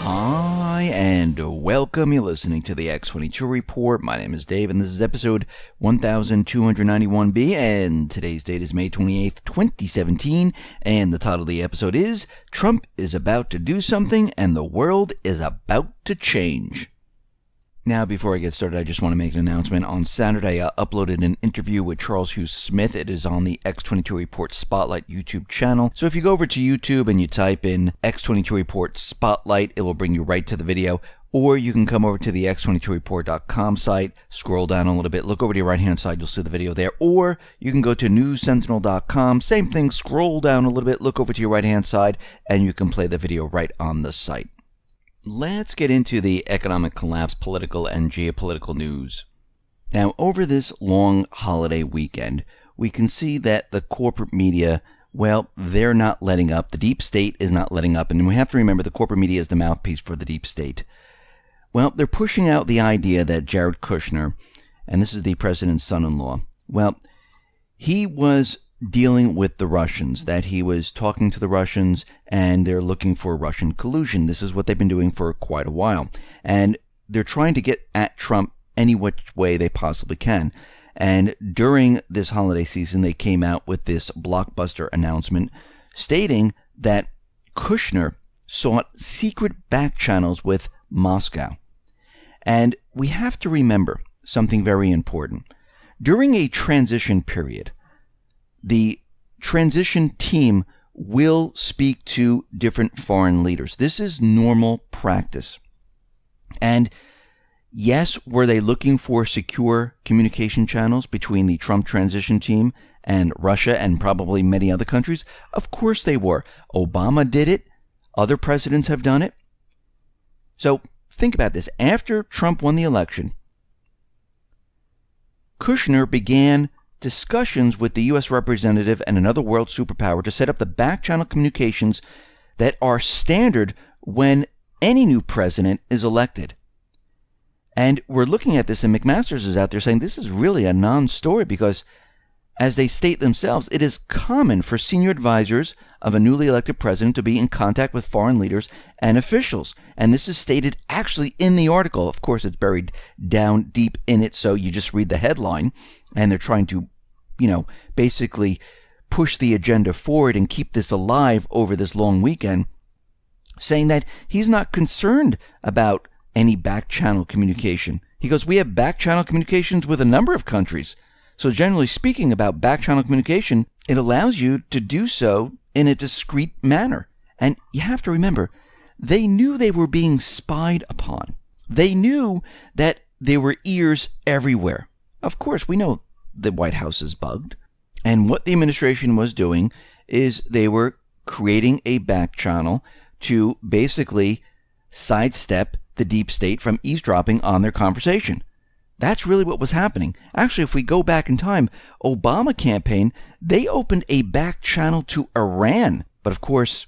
Hi, and welcome. You're listening to the X22 Report. My name is Dave, and this is episode 1291B, and today's date is May 28th, 2017, and the title of the episode is, Trump is about to do something, and the world is about to change. Now, before I get started, I just want to make an announcement. On Saturday, I uploaded an interview with Charles Hugh Smith. It is on the X22 Report Spotlight YouTube channel. So if you go over to YouTube and you type in X22 Report Spotlight, it will bring you right to the video. Or you can come over to the x22report.com site, scroll down a little bit, look over to your right-hand side, you'll see the video there. Or you can go to newssentinel.com, same thing, scroll down a little bit, look over to your right-hand side, and you can play the video right on the site. Let's get into the economic collapse, political and geopolitical news. Now, over this long holiday weekend, we can see that the corporate media, well, they're not letting up. The deep state is not letting up. And we have to remember the corporate media is the mouthpiece for the deep state. Well, they're pushing out the idea that Jared Kushner, and this is the president's son-in-law, well, he was dealing with the Russians, that he was talking to the Russians and they're looking for Russian collusion. This is what they've been doing for quite a while. And they're trying to get at Trump any which way they possibly can. And during this holiday season, they came out with this blockbuster announcement stating that Kushner sought secret back channels with Moscow. And we have to remember something very important. During a transition period, the transition team will speak to different foreign leaders. This is normal practice. And yes, were they looking for secure communication channels between the Trump transition team and Russia and probably many other countries? Of course they were. Obama did it. Other presidents have done it. So think about this. After Trump won the election, Kushner began discussions with the U.S. representative and another world superpower to set up the back-channel communications that are standard when any new president is elected. And we're looking at this, and McMaster's is out there saying this is really a non-story because, as they state themselves, it is common for senior advisors of a newly elected president to be in contact with foreign leaders and officials. And this is stated actually in the article. Of course, it's buried down deep in it, so you just read the headline, and they're trying to basically push the agenda forward and keep this alive over this long weekend, saying that he's not concerned about any back-channel communication. He goes, we have back-channel communications with a number of countries. So generally speaking about back-channel communication, it allows you to do so in a discreet manner. And you have to remember, they knew they were being spied upon. They knew that there were ears everywhere. Of course, we know the White House is bugged. And what the administration was doing is they were creating a back channel to basically sidestep the deep state from eavesdropping on their conversation. That's really what was happening. Actually, if we go back in time, Obama campaign, they opened a back channel to Iran. But of course,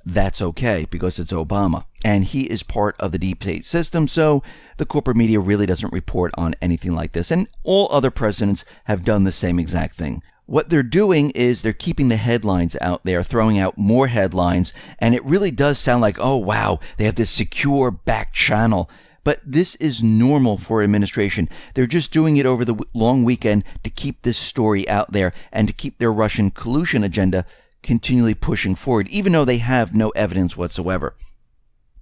that's okay because it's Obama and he is part of the deep state system, so the corporate media really doesn't report on anything like this. And all other presidents have done the same exact thing. What they're doing is they're keeping the headlines out there, throwing out more headlines, and it really does sound like, oh wow, they have this secure back channel. But this is normal for administration. They're just doing it over the long weekend to keep this story out there and to keep their Russian collusion agenda continually pushing forward, even though they have no evidence whatsoever.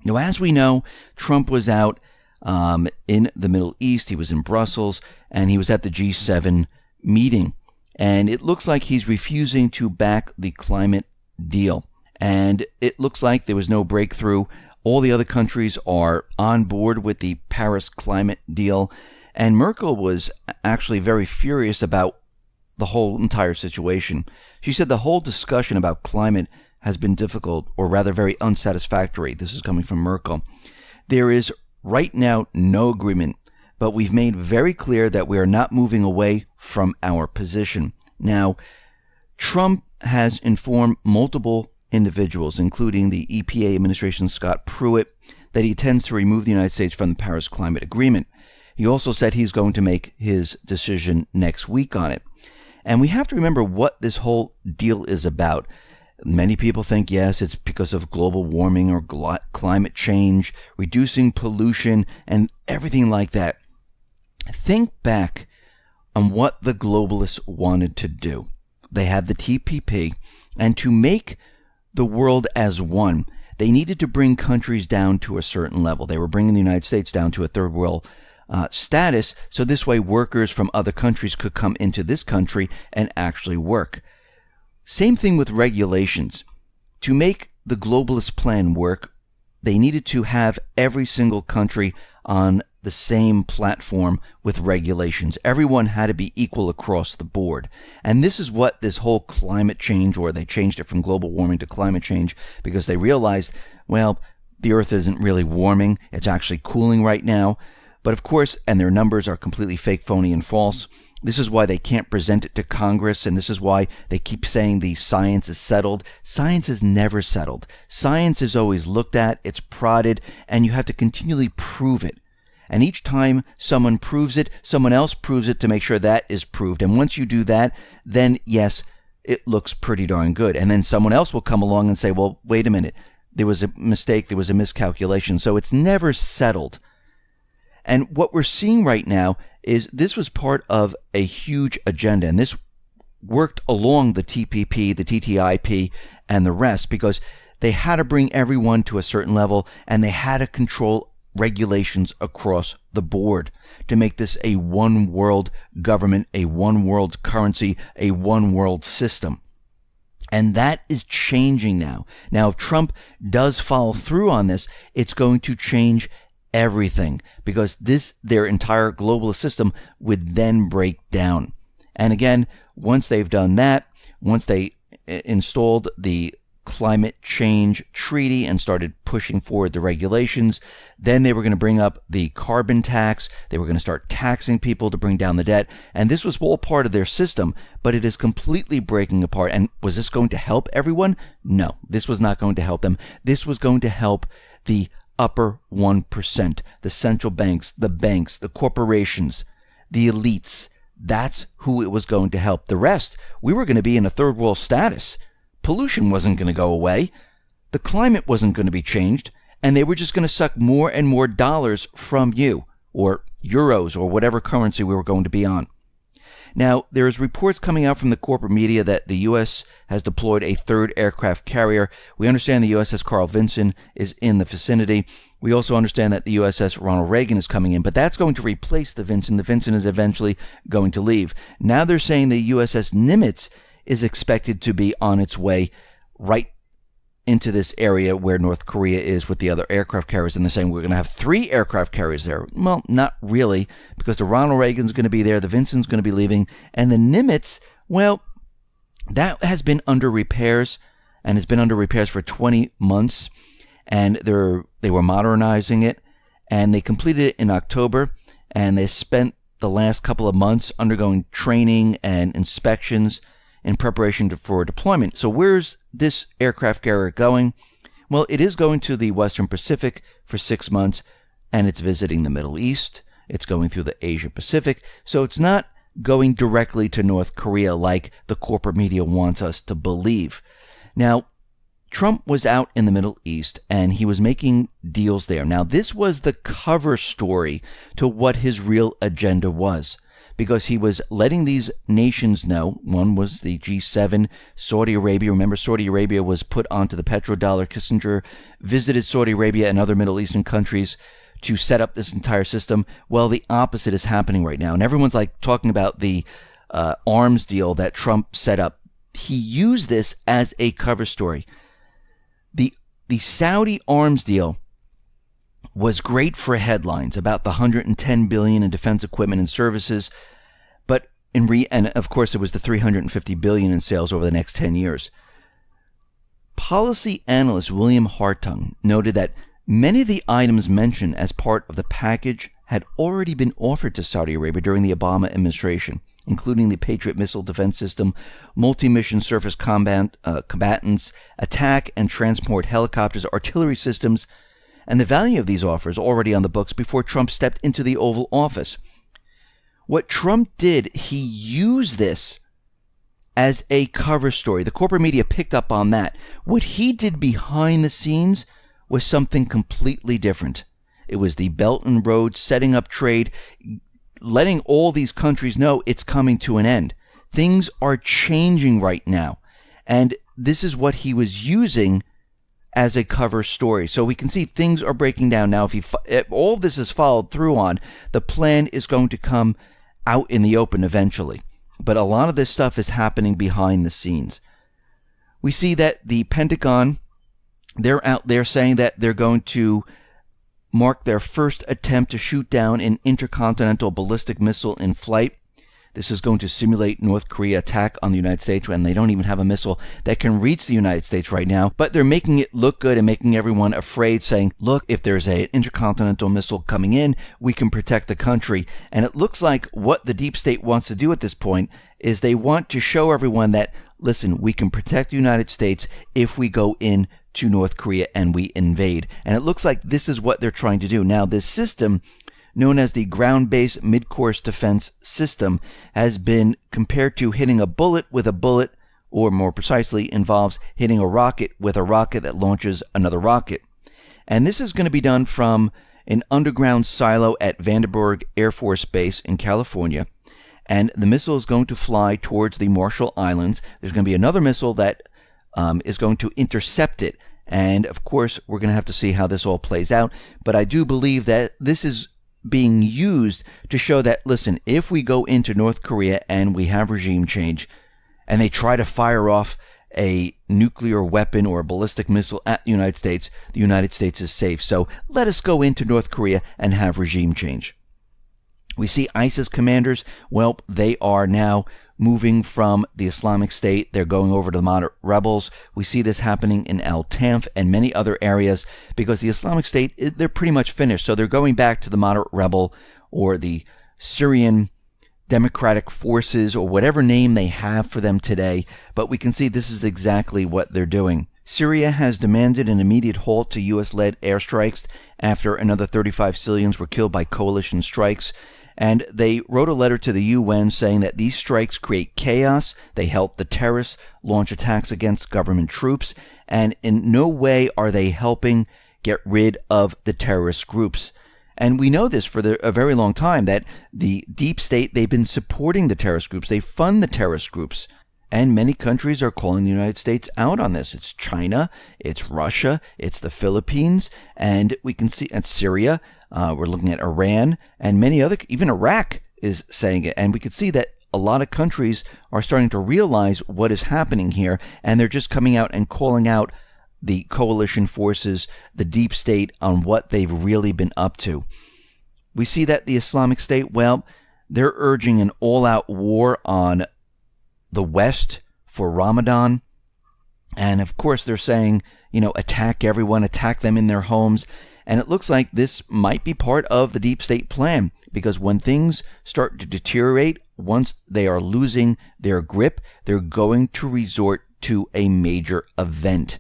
Now, as we know, Trump was out in the Middle East. He was in Brussels, and he was at the G7 meeting. And it looks like he's refusing to back the climate deal. And it looks like there was no breakthrough. All the other countries are on board with the Paris climate deal. And Merkel was actually very furious about the whole entire situation. She said the whole discussion about climate has been difficult, or rather very unsatisfactory. This is coming from Merkel. There is right now no agreement, but we've made very clear that we are not moving away from our position. Now, Trump has informed multiple individuals, including the EPA administration's Scott Pruitt, that he intends to remove the United States from the Paris Climate Agreement. He also said he's going to make his decision next week on it. And we have to remember what this whole deal is about. Many people think, yes, it's because of global warming or climate change, reducing pollution, and everything like that. Think back on what the globalists wanted to do. They had the TPP, and to make the world as one, they needed to bring countries down to a certain level. They were bringing the United States down to a third world status, so this way workers from other countries could come into this country and actually work. Same thing with regulations. To make the globalist plan work, they needed to have every single country on the same platform with regulations. Everyone had to be equal across the board. And this is what this whole climate change, or they changed it from global warming to climate change, because they realized, well, the Earth isn't really warming. It's actually cooling right now. But of course, and their numbers are completely fake, phony, and false. This is why they can't present it to Congress, and this is why they keep saying the science is settled. Science is never settled. Science is always looked at, it's prodded, and you have to continually prove it. And each time someone proves it, someone else proves it to make sure that is proved. And once you do that, then yes, it looks pretty darn good. And then someone else will come along and say, well, wait a minute, there was a mistake, there was a miscalculation. So it's never settled. And what we're seeing right now is this was part of a huge agenda, and this worked along the TPP, the TTIP, and the rest, because they had to bring everyone to a certain level, and they had to control regulations across the board to make this a one world government, a one world currency, a one world system. And that is changing now. Now, if Trump does follow through on this, it's going to change everything, because their entire globalist system would then break down. And again, once they've done that, once they installed the climate change treaty and started pushing forward the regulations, then they were going to bring up the carbon tax. They were going to start taxing people to bring down the debt. And this was all part of their system, but it is completely breaking apart. And was this going to help everyone? No, this was not going to help them. This was going to help the upper 1%, the central banks, the corporations, the elites. That's who it was going to help. The rest, we were going to be in a third world status. Pollution wasn't going to go away. The climate wasn't going to be changed. And they were just going to suck more and more dollars from you, or euros, or whatever currency we were going to be on. Now, there's reports coming out from the corporate media that the U.S. has deployed a third aircraft carrier. We understand the USS Carl Vinson is in the vicinity. We also understand that the USS Ronald Reagan is coming in, but that's going to replace the Vinson. The Vinson is eventually going to leave. Now they're saying the USS Nimitz is expected to be on its way right into this area where North Korea is with the other aircraft carriers, and they're saying we're going to have 3 aircraft carriers there. Well, not really, because the Ronald Reagan's going to be there, the Vincent's going to be leaving, and the Nimitz, well, that has been under repairs, and has been under repairs for 20 months, and they were modernizing it, and they completed it in October, and they spent the last couple of months undergoing training and inspections in preparation for deployment. So where's this aircraft carrier going? Well, it is going to the Western Pacific for 6 months, and it's visiting the Middle East. It's going through the Asia Pacific. So it's not going directly to North Korea like the corporate media wants us to believe. Now, Trump was out in the Middle East, and he was making deals there. Now, this was the cover story to what his real agenda was, because he was letting these nations know. One was the G7, Saudi Arabia. Remember, Saudi Arabia was put onto the petrodollar. Kissinger visited Saudi Arabia and other Middle Eastern countries to set up this entire system. Well, the opposite is happening right now. And everyone's like talking about the arms deal that Trump set up. He used this as a cover story. The Saudi arms deal was great for headlines about the $110 billion in defense equipment and services, but and of course it was the $350 billion in sales over the next 10 years. Policy analyst William Hartung noted that many of the items mentioned as part of the package had already been offered to Saudi Arabia during the Obama administration, including the Patriot missile defense system, multi-mission surface combatants, attack and transport helicopters, artillery systems, and the value of these offers already on the books before Trump stepped into the Oval Office. What Trump did, he used this as a cover story. The corporate media picked up on that. What he did behind the scenes was something completely different. It was the Belt and Road, setting up trade, letting all these countries know it's coming to an end. Things are changing right now. And this is what he was using as a cover story. So we can see things are breaking down now. If all this is followed through on, the plan is going to come out in the open eventually. But a lot of this stuff is happening behind the scenes. We see that the Pentagon, they're out there saying that they're going to mark their first attempt to shoot down an intercontinental ballistic missile in flight. This is going to simulate North Korea attack on the United States when they don't even have a missile that can reach the United States right now. But they're making it look good and making everyone afraid, saying, look, if there's an intercontinental missile coming in, we can protect the country. And it looks like what the deep state wants to do at this point is they want to show everyone that, listen, we can protect the United States if we go in to North Korea and we invade. And it looks like this is what they're trying to do. Now, this system, known as the ground-based mid-course defense system, has been compared to hitting a bullet with a bullet, or more precisely, involves hitting a rocket with a rocket that launches another rocket. And this is going to be done from an underground silo at Vandenberg Air Force Base in California. And the missile is going to fly towards the Marshall Islands. There's going to be another missile that is going to intercept it. And, of course, we're going to have to see how this all plays out. But I do believe that this is being used to show that, listen, if we go into North Korea and we have regime change and they try to fire off a nuclear weapon or a ballistic missile at the United States is safe. So let us go into North Korea and have regime change. We see ISIS commanders, well, they are now moving from the Islamic State. They're going over to the moderate rebels. We see this happening in Al Tanf and many other areas because the Islamic State, they're pretty much finished. So they're going back to the moderate rebel or the Syrian Democratic Forces or whatever name they have for them today. But we can see this is exactly what they're doing. Syria has demanded an immediate halt to U.S.-led airstrikes after another 35 civilians were killed by coalition strikes. And they wrote a letter to the UN saying that these strikes create chaos, they help the terrorists launch attacks against government troops, and in no way are they helping get rid of the terrorist groups. And we know this for a very long time, that the deep state, they've been supporting the terrorist groups. They fund the terrorist groups. And many countries are calling the United States out on this. It's China, it's Russia, it's the Philippines, and we can see, and Syria. We're looking at Iran and many other, even Iraq is saying it. And we can see that a lot of countries are starting to realize what is happening here. And they're just coming out and calling out the coalition forces, the deep state, on what they've really been up to. We see that the Islamic State, well, they're urging an all-out war on the West for Ramadan. And of course, they're saying, attack everyone, attack them in their homes. And it looks like this might be part of the deep state plan, because when things start to deteriorate, once they are losing their grip, they're going to resort to a major event.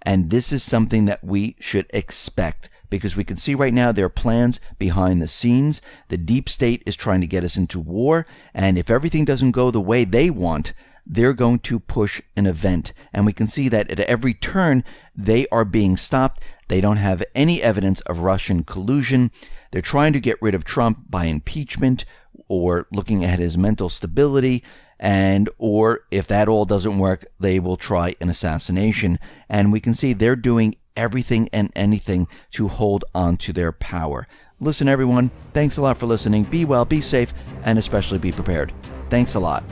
And this is something that we should expect, because we can see right now their plans behind the scenes. The deep state is trying to get us into war, and if everything doesn't go the way they want, they're going to push an event. And we can see that at every turn, they are being stopped. They don't have any evidence of Russian collusion. They're trying to get rid of Trump by impeachment or looking at his mental stability. Or if that all doesn't work, they will try an assassination. And we can see they're doing everything and anything to hold on to their power. Listen, everyone, thanks a lot for listening. Be well, be safe, and especially be prepared. Thanks a lot.